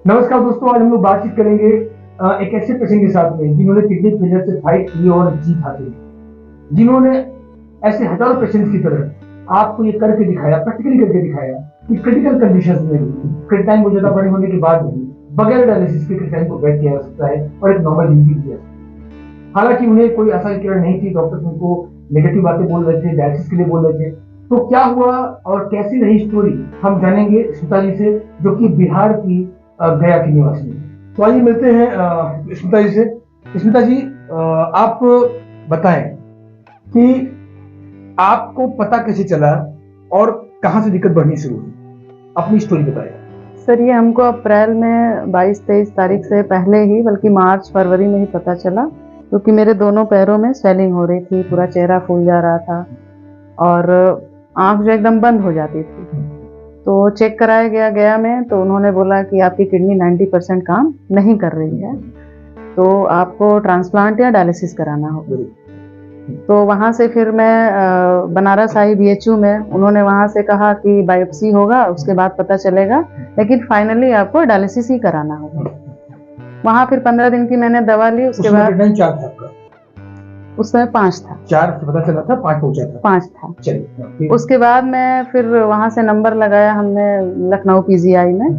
नमस्कार दोस्तों, आज हम लोग बातचीत करेंगे एक ऐसे पेशेंट के साथ में जिन्होंने किडनी फेलियर से फाइट की और जीत हासिल की, जिन्होंने ऐसे हजारों पेशेंट्स की तरह आपको ये करके दिखाया, प्रैक्टिकली करके दिखाया कि क्रिटिकल कंडीशंस में भी क्रिटिनाइन बहुत ज्यादा बड़े होने के बाद भी बगैर डायलिसिस के क्रिटिनाइन को बेड किया जा सकता है और एक नॉर्मल जिंदगी जी जा सकती है। हालांकि उन्हें कोई आशा की किरण नहीं थी, डॉक्टर्स उनको नेगेटिव बातें बोल रहे थे, डायलिसिस के लिए बोल रहे थे। तो क्या हुआ और कैसी रही स्टोरी हम जानेंगे स्मिता जी से, जो कि बिहार की गया की निवासी है। तो आइए मिलते हैं स्मिता जी से। स्मिता जी, आप बताएं कि आपको पता कैसे चला और कहां से दिक्कत बढ़नी शुरू हुई, अपनी स्टोरी बताएं। सर, ये हमको अप्रैल में 22-23 तारीख से पहले ही, बल्कि मार्च फरवरी में ही पता चला, क्योंकि मेरे दोनों पैरों में स्वेलिंग हो रही थी, पूरा चेहरा फूल जा रहा था और आंख जो एकदम बंद हो जाती थी। तो चेक कराया गया में, तो उन्होंने बोला कि आपकी किडनी 90% काम नहीं कर रही है, तो आपको ट्रांसप्लांट या डायलिसिस कराना होगा। तो वहाँ से फिर मैं बनारस आई BHU में, उन्होंने वहाँ से कहा कि बायोप्सी होगा, उसके बाद पता चलेगा, लेकिन फाइनली आपको डायलिसिस ही कराना होगा। वहाँ फिर 15 दिन की मैंने दवा ली। उसके बाद 4 था आपका? उस समय 5 था। 4 से पता चला था, 5 पहुंचा था। 5 था। चलिए, उसके बाद मैं फिर वहाँ से नंबर लगाया हमने लखनऊ PGI में,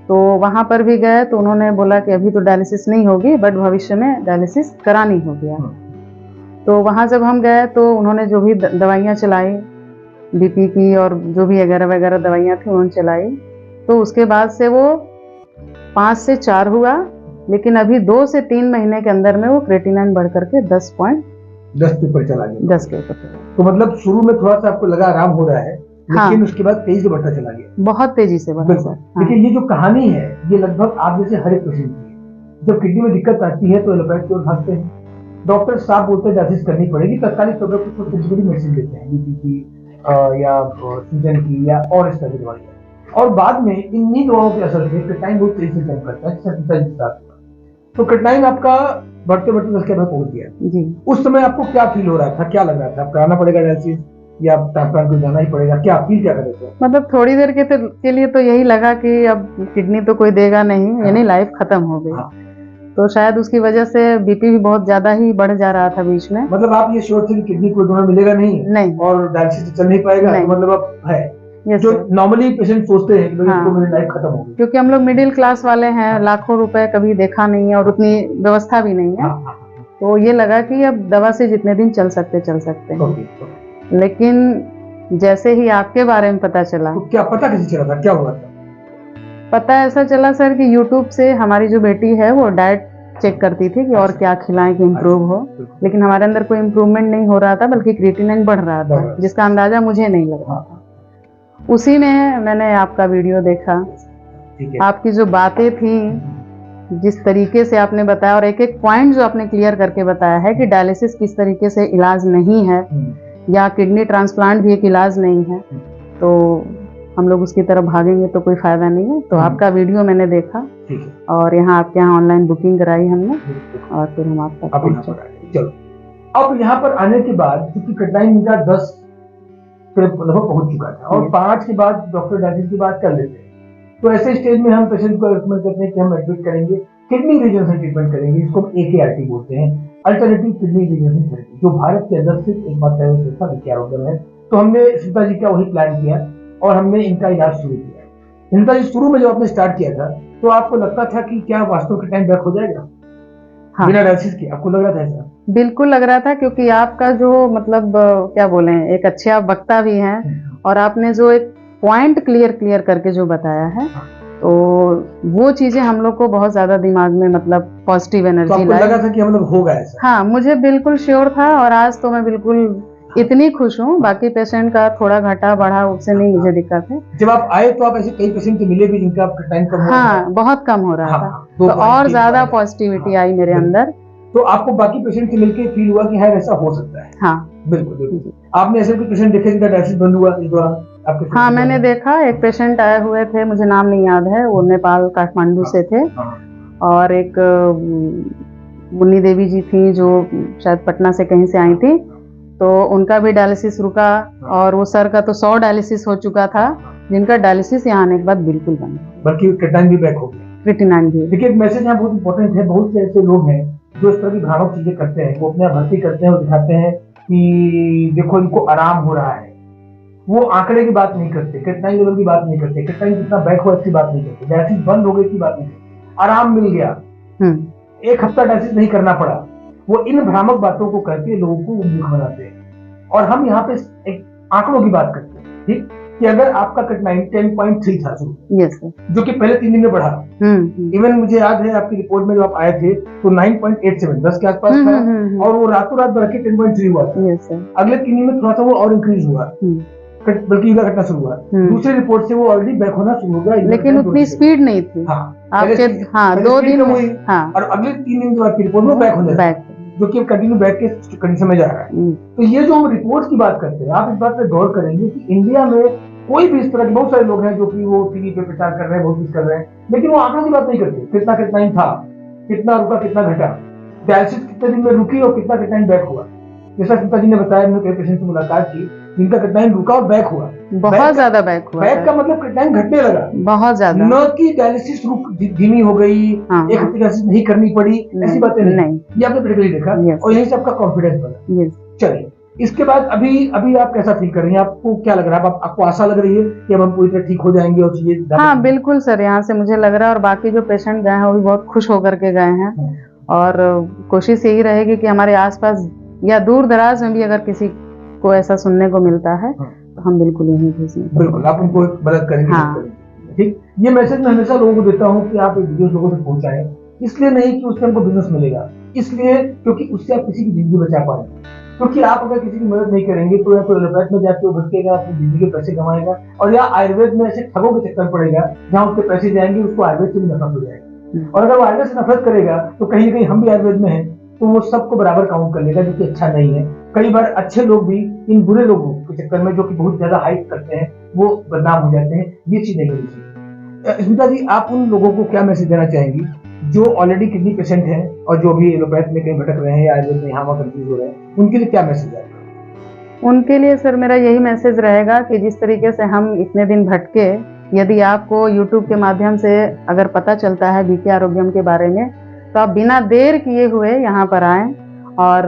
तो वहाँ पर भी गए तो उन्होंने बोला कि अभी तो डायलिसिस नहीं होगी, बट भविष्य में डायलिसिस करानी होगी। तो वहाँ जब हम गए तो उन्होंने जो भी दवाइयाँ चलाई, BP की और जो भी वगैरह वगैरह दवाइयाँ थी उन्होंने चलाई, तो उसके बाद से वो 5 से 4 हुआ, लेकिन अभी 2 से 3 महीने के अंदर में वो क्रेटिनाइन बढ़ करके 10 के ऊपर चला गया। 10 के ऊपर। तो मतलब शुरू में थोड़ा सा आपको लगा आराम हो रहा है, लेकिन हाँ, उसके बाद तेजी से बढ़ता चला गया। बहुत तेजी से बढ़ा सर। हाँ। लेकिन ये जो कहानी है, ये लगभग आप जैसे हर एक पेशेंट की है। जब किडनी में दिक्कत आती है तो एलोपैथ की ओर भागते हैं, डॉक्टर साहब बोलते हैं डायलिसिस करनी पड़ेगी, तत्कालिक तौर पर कुछ सिंथेटिक मेडिसिन देते हैं, BP की या सूजन की या और इस तरह की दवाइयाँ, और बाद में इन्हीं दवाओं के असर से क्रिटिनाइन बहुत तेजी से जंप करता है, जैसे साथ। तो क्रिटिनाइन आपका बढ़ते बढ़ते 10 के अंदर पहुंच गया जी। उस समय आपको क्या फील हो रहा था, क्या लग रहा था, अब कराना पड़ेगा डायलिसिस या ट्रांसप्लांट को जाना ही पड़ेगा, क्या फील क्या कर रहे थे? मतलब थोड़ी देर के लिए तो यही लगा कि अब किडनी तो कोई देगा नहीं, यानी लाइफ खत्म हो गई। तो शायद उसकी वजह से BP भी बहुत ज्यादा ही बढ़ जा रहा था बीच में। मतलब आप ये श्योर थे कि किडनी को डोनर मिलेगा नहीं और डायलिसिस चल नहीं पाएगा? नहीं। तो मतलब अब है जो नॉर्मली पेशेंट सोचते हैं कि हाँ। तो मेरी लाइफ खत्म हो गई, क्योंकि हम लोग मिडिल क्लास वाले हैं, हाँ। लाखों रुपए कभी देखा नहीं है और उतनी व्यवस्था भी नहीं है। हाँ। तो ये लगा कि अब दवा से जितने दिन चल सकते हैं। लेकिन जैसे ही आपके बारे में पता चला, तो क्या पता कैसे चला था, क्या हुआ था? पता ऐसा चला सर कि YouTube से हमारी जो बेटी है वो डाइट चेक करती थी कि और क्या खिलाएं कि इम्प्रूव हो, लेकिन हमारे अंदर कोई इम्प्रूवमेंट नहीं हो रहा था, बल्कि क्रिएटिनिन बढ़ रहा था, जिसका अंदाजा मुझे नहीं लग रहा था। उसी में मैंने आपका वीडियो देखा, आपकी जो बातें थी, जिस तरीके से आपने बताया और एक एक पॉइंट जो आपने क्लियर करके बताया है कि डायलिसिस किस तरीके से इलाज नहीं है या किडनी ट्रांसप्लांट भी एक इलाज नहीं है, तो हम लोग उसकी तरफ भागेंगे तो कोई फायदा नहीं है। तो आपका वीडियो मैंने देखा और यहाँ आपके यहाँ ऑनलाइन बुकिंग कराई हमने और फिर हम आपका चलो। अब यहाँ पर आने के बाद क्योंकि क्रिटिनाइन मेरा 10 लगभग पहुंच चुका था और 5 के बाद डॉक्टर डायलिसिस की बात कर लेते हैं, तो ऐसे स्टेज में हम पेशेंट को रिकमेंड करते हैं कि हम एडमिट करेंगे, किडनी रीजन से ट्रीटमेंट करेंगे, इसको AKRT बोलते हैं, अल्टरनेटिव किडनी रीजन थेरेपी, जो भारत के अंदर सिर्फ एकमात्र संस्था विख्यात है। तो हमने स्मिता जी का वही प्लान किया और हमने इनका इलाज शुरू किया। स्मिता जी, शुरू में जब आपने स्टार्ट किया था तो आपको लगता था कि क्या वास्तव में टाइम बैक हो जाएगा? हाँ। बिना डायलिसिस के आपको लग रहा था ऐसा? बिल्कुल लग रहा था, क्योंकि आपका जो मतलब क्या बोले, एक अच्छे आप वक्ता भी हैं और आपने जो एक पॉइंट क्लियर करके जो बताया है, तो वो चीजें हम लोग को बहुत ज्यादा दिमाग में मतलब पॉजिटिव एनर्जी लाई। लगा था कि हम लोग होगा ऐसा? हाँ, मुझे बिल्कुल श्योर था और आज तो मैं बिल्कुल इतनी खुश हूँ। बाकी पेशेंट का थोड़ा घटा बढ़ा उससे नहीं मुझे दिक्कत है। जब आप आए तो आप ऐसे कई पेशेंट से मिले भी जिनका टाइम कम हो? हाँ, बहुत कम हो रहा था, तो और ज्यादा पॉजिटिविटी आई मेरे अंदर। तो आपको बाकी पेशेंट से मिलकर फील हुआ कि हाँ ऐसा हो सकता है? हाँ, बिल्कुल। आपने ऐसे कोई पेशेंट देखे जिनका डायलिसिस बंद हुआ इस दौरान? हाँ, मैंने देखा, एक पेशेंट आए हुए थे, मुझे नाम नहीं याद है, वो नेपाल काठमांडू से थे, और एक मुन्नी देवी जी थी जो शायद पटना से कहीं से आई थी, तो उनका भी डायलिसिस रुका और वो सर का तो 100 डायलिसिस हो चुका था, जिनका डायलिसिस यहाँ आने के बाद बिल्कुल बंद, बल्कि क्रिटिनाइन भी बैक हो गया। क्रिएटिनाइन भी। देखिए, एक मैसेज यहाँ बहुत इंपॉर्टेंट है। बहुत से ऐसे लोग हैं जो इस तरह की भ्रामक चीजें करते हैं, वो अपने आप भर्ती करते हैं और दिखाते हैं कि देखो इनको आराम हो रहा है। वो आंकड़े की बात नहीं करते, क्रिएटिनाइन लेवल की बात नहीं करते, क्रिएटिनाइन कितना बैक हुआ इसकी बात नहीं करते, डायलिसिस बंद हो गई इसकी बात नहीं करते, आराम मिल गया, 1 हफ्ता डायलिसिस नहीं करना पड़ा। वो इन भ्रामक बातों को करके लोगों को मूर्ख बनाते हैं। और हम यहाँ पे एक आंकड़ों की बात करते हैं, ठीक, कि अगर आपका क्रिएटिनाइन 10.3 था जो कि पहले 3 दिन में बढ़ा, इवन मुझे याद है आपकी रिपोर्ट में जब आप आए थे तो 9.87 10 के आसपास था, और वो रातों रात बढ़ के 10.3 हुआ था। अगले 3 दिन में थोड़ा सा वो और इंक्रीज हुआ, बल्कि यूरिया घटना शुरू हुआ। दूसरी रिपोर्ट से वो ऑलरेडी बैक होना शुरू हो गया, लेकिन उतनी स्पीड नहीं थी। आपके 2 दिन में, और अगले 3 दिन के बाद की रिपोर्ट में बैक हो जाएगा, जो कि कंटिन्यू बैक के कंडीशन में जा रहा है। तो ये जो हम रिपोर्ट की बात करते हैं, आप इस बात पे गौर करेंगे कि इंडिया में कोई भी इस तरह के बहुत सारे लोग हैं जो कि वो टीवी पे प्रचार कर रहे हैं, बहुत कुछ कर रहे हैं, लेकिन वो आंकड़ों की बात नहीं करते। कितना क्रिएटिनाइन था, कितना रुका, कितना घटा, डायलिसिस कितने दिन में रुकी और कितना क्रिएटिनाइन बैक हुआ। जैसा सीता जी ने बताया, मैंने कई पेशेंट से मुलाकात की जिनका क्रिएटिनाइन रुका और बैक हुआ, बहुत ज्यादा बैक हुआ। बैक का मतलब क्रिएटिनाइन घटने लगा बहुत ज्यादा, न कि डायलिसिस धीमी हो गई, एक हफ्ते डायलिसिस नहीं करनी पड़ी, ऐसी बातें नहीं। ये आपने प्रैक्टिकली देखा और यही से आपका कॉन्फिडेंस बना। चलिए, इसके बाद अभी आप कैसा फील कर रही हैं? आपको क्या लग रहा है? आपको आशा लग रही है कि अब हम पूरी तरह ठीक हो जाएंगे और चीजें? हाँ बिल्कुल सर, यहाँ से मुझे लग रहा है, और बाकी जो पेशेंट गए हैं वो भी बहुत खुश होकर के गए हैं। और कोशिश यही रहेगी कि हमारे आसपास या दूर दराज में भी अगर किसी को ऐसा सुनने को मिलता है तो हम बिल्कुल यही भेजेंगे। बिल्कुल, आप उनको मदद करेंगे। ठीक, ये मैसेज मैं हमेशा लोगों को देता हूँ कि आप एक वीडियो लोगों तक पहुंचाएं, इसलिए नहीं कि उससे हमको बिजनेस मिलेगा, इसलिए क्योंकि उससे आप किसी की जिंदगी बचा पाए। क्योंकि आप अगर किसी की मदद नहीं करेंगे तो या तो एलोपैथ में जाके वो भटकेगा, अपनी जिंदगी के पैसे कमाएगा, और या आयुर्वेद में ऐसे ठगों के चक्कर पड़ेगा जहाँ उसके पैसे जाएंगे, उसको आयुर्वेद से भी नफरत हो जाएगा। और अगर वो आयुर्वेद से नफरत करेगा तो कहीं ना कहीं हम भी आयुर्वेद में हैं, तो वो सबको बराबर काउंट कर लेगा, जो कि अच्छा नहीं है। कई बार अच्छे लोग भी इन बुरे लोगों के चक्कर में, जो कि बहुत ज्यादा हाइप करते हैं, वो बदनाम हो जाते हैं। ये चीज नहीं होनी चाहिए। स्मिता जी, आप उन लोगों को क्या मैसेज देना चाहेंगी जो ऑलरेडी किडनी पेशेंट हैं और जो भी एलोपैथ में कहीं भटक रहे हैं या आयुर्वेद में यहाँ वहाँ कंफ्यूज हो रहे हैं, उनके लिए क्या मैसेज है? उनके लिए सर मेरा यही मैसेज रहेगा कि जिस तरीके से हम इतने दिन भटके, यदि आपको यूट्यूब के माध्यम से अगर पता चलता है बीके आरोग्यम के बारे में, तो आप बिना देर किए हुए यहाँ पर आएँ। और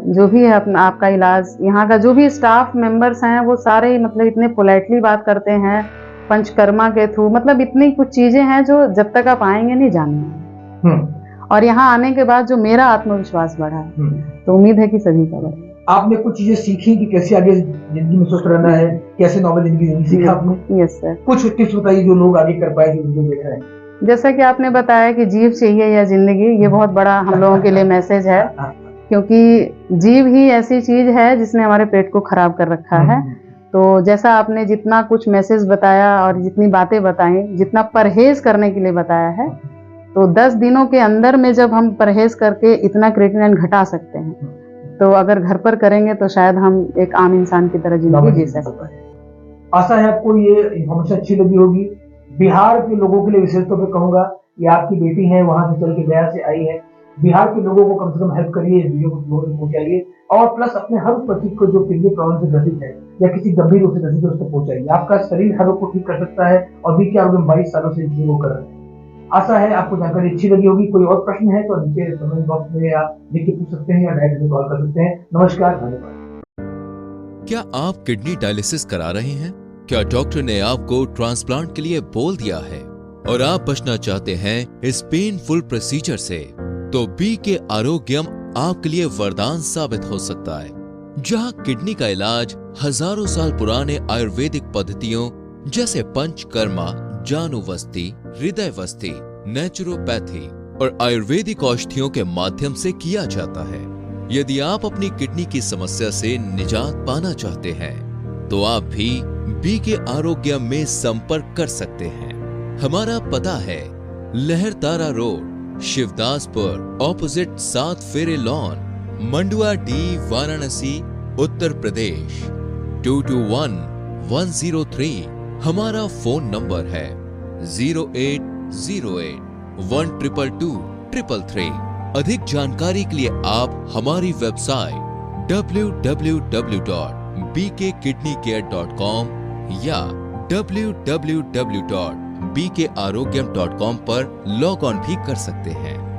जो भी है अपना आपका इलाज, यहाँ का जो भी स्टाफ मेंबर्स हैं वो सारे मतलब इतने पोलाइटली बात करते हैं, पंचकर्मा के थ्रू, मतलब इतनी कुछ चीजें हैं जो जब तक आप आएंगे नहीं जानेंगे। और यहाँ आने के बाद जो मेरा आत्मविश्वास बढ़ा है, तो उम्मीद है कि सभी का बढ़े। आपने कुछ चीजें सीखी कि कैसे आगे जिंदगी में स्वस्थ रहना है, कैसे नॉर्मल जिंदगी सीखा आपने? Yes sir. कुछ टिप्स बताइए जो लोग आगे कर पाए, जो वीडियो देख रहे हैं। जैसा कि आपने बताया कि जीव चाहिए या जिंदगी, ये बहुत बड़ा हम लोगों के लिए मैसेज है, क्योंकि जीव ही ऐसी चीज है जिसने हमारे पेट को खराब कर रखा है। तो जैसा आपने जितना कुछ मैसेज बताया और जितनी बातें बताई, जितना परहेज करने के लिए बताया है, तो 10 दिनों के अंदर में जब हम परहेज करके इतना क्रिएटिनाइन घटा सकते हैं, तो अगर घर पर करेंगे तो शायद हम एक आम इंसान की तरह जिंदगी जी सकते हैं। आशा है आपको ये इन्फॉर्मेशन अच्छी लगी होगी। बिहार के लोगों के लिए विशेष तौर पर कहूंगा कि आपकी बेटी है, वहां से चल के गया से आई है, बिहार के लोगों को कम से कम हेल्प करिए, वीडियो को लोगों तक पहुंचाइए, और प्लस अपने हर उस व्यक्ति को जो किडनी प्रॉब्लम से ग्रसित है या किसी गंभीर रूप से ग्रसित है उसको पहुंचाइए। आपका शरीर हर रोग को ठीक कर सकता है, और बीके आरोग्यम 22 सालों से वो कर रहे हैं। आशा है आपको जानकारी अच्छी लगी होगी। कोई और प्रश्न है तो नीचे कमेंट बॉक्स में आप लिख के पूछ सकते हैं या डायरेक्ट में कॉल कर सकते हैं। नमस्कार, धन्यवाद। क्या आप किडनी डायलिसिस करा रहे हैं? क्या डॉक्टर ने आपको ट्रांसप्लांट के लिए बोल दिया है और आप बचना चाहते हैं इस पेनफुल प्रोसीजर से? तो बीके आरोग्यम आपके लिए वरदान साबित हो सकता है, जहां किडनी का इलाज हजारों साल पुराने आयुर्वेदिक पद्धतियों जैसे पंचकर्मा, जानुवस्ती, हृदयवस्ती, नेचुरोपैथी और आयुर्वेदिक औषधियों के माध्यम से किया जाता है। यदि आप अपनी किडनी की समस्या से निजात पाना चाहते हैं, तो आप भी बीके आरोग्यम में संपर्क कर सकते हैं। हमारा पता है लहरतारा रोड, शिवदासपुर, ऑपोजिट 7 फेरे लॉन, मंडुआ डी, वाराणसी, उत्तर प्रदेश 221103। हमारा फोन नंबर है 0808122233। अधिक जानकारी के लिए आप हमारी वेबसाइट www.bkkidneycare.com या www.bkkidneycare.com bkarogyam.com पर लॉग ऑन भी कर सकते हैं।